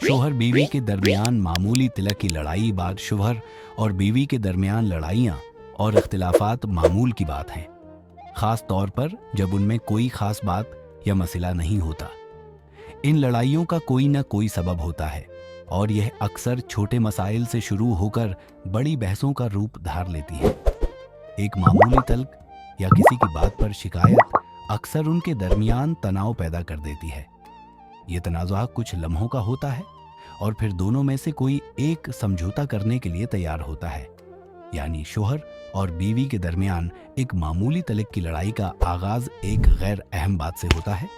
शोहर बीवी के दरमियान मामूली तिलक की लड़ाई बाद शोहर और बीवी के दरमियान लड़ाइयाँ और इख्तिलाफात मामूल की बात हैं, खास तौर पर जब उनमें कोई खास बात या मसला नहीं होता। इन लड़ाइयों का कोई न कोई सबब होता है और यह अक्सर छोटे मसाइल से शुरू होकर बड़ी बहसों का रूप धार लेती है। एक मामूली तल्क या किसी की बात पर शिकायत अक्सर उनके दरमियान तनाव पैदा कर देती है। ये तनाज़ा कुछ लम्हों का होता है और फिर दोनों में से कोई एक समझौता करने के लिए तैयार होता है, यानी शोहर और बीवी के दरमियान एक मामूली तलक की लड़ाई का आगाज एक गैर अहम बात से होता है,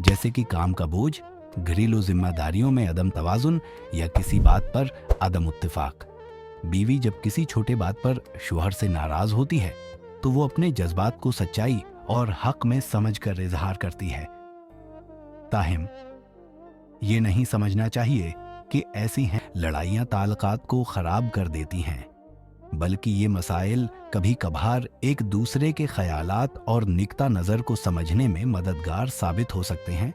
जैसे कि काम का बोझ, घरेलू जिम्मेदारियों में अदम तवाजुन या किसी बात पर अदम इत्तेफाक। बीवी जब किसी छोटे बात पर शोहर से नाराज होती है तो वो अपने जज्बात को सच्चाई और हक में समझकर इजहार करती है। ताहिम ये नहीं समझना चाहिए कि ऐसी हैं लड़ाइयाँ ताल्लुकात को खराब कर देती हैं, बल्कि ये मसाइल कभी कभार एक दूसरे के ख्यालात और निक्ता नज़र को समझने में मददगार साबित हो सकते हैं।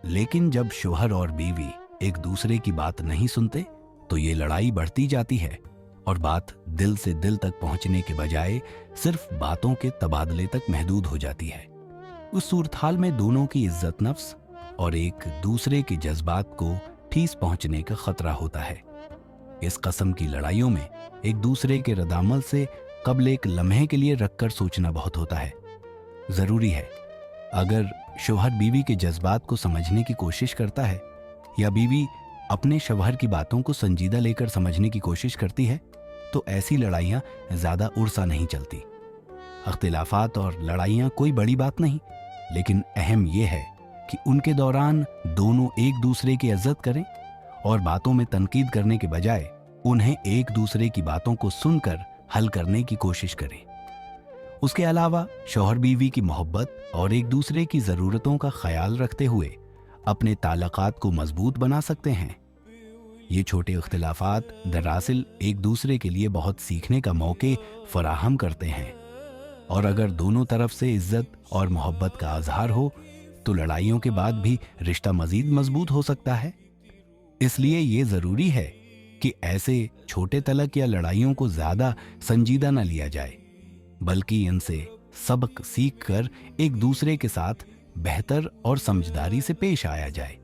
लेकिन जब शोहर और बीवी एक दूसरे की बात नहीं सुनते तो ये लड़ाई बढ़ती जाती है और बात दिल से दिल तक पहुंचने के बजाय सिर्फ बातों के तबादले तक महदूद हो जाती है। उस सूरत हाल में दोनों की इज्जत नफ्स और एक दूसरे के जज्बात को ठेस पहुंचने का खतरा होता है। इस कस्म की लड़ाइयों में एक दूसरे के रद्दअमल से कब्ल एक लम्हे के लिए रखकर सोचना बहुत होता है। जरूरी है अगर शौहर बीवी के जज्बात को समझने की कोशिश करता है या बीवी अपने शौहर की बातों को संजीदा लेकर समझने की कोशिश करती है तो ऐसी लड़ाइयाँ ज़्यादा उर्सा नहीं चलती। अख्तिलाफात और लड़ाइयाँ कोई बड़ी बात नहीं, लेकिन अहम यह है कि उनके दौरान दोनों एक दूसरे की इज्जत करें और बातों में तनकीद करने के बजाय उन्हें एक दूसरे की बातों को सुनकर हल करने की कोशिश करें। उसके अलावा शौहर बीवी की मोहब्बत और एक दूसरे की ज़रूरतों का ख्याल रखते हुए अपने ताल्लुकात को मजबूत बना सकते हैं। ये छोटे इख्तिलाफात दरअसल एक दूसरे के लिए बहुत सीखने का मौके फराहम करते हैं और अगर दोनों तरफ से इज्जत और मोहब्बत का इजहार हो तो लड़ाइयों के बाद भी रिश्ता मजीद मजबूत हो सकता है। इसलिए ये ज़रूरी है कि ऐसे छोटे तलक या लड़ाइयों को ज़्यादा संजीदा न लिया जाए, बल्कि इनसे सबक सीख कर एक दूसरे के साथ बेहतर और समझदारी से पेश आया जाए।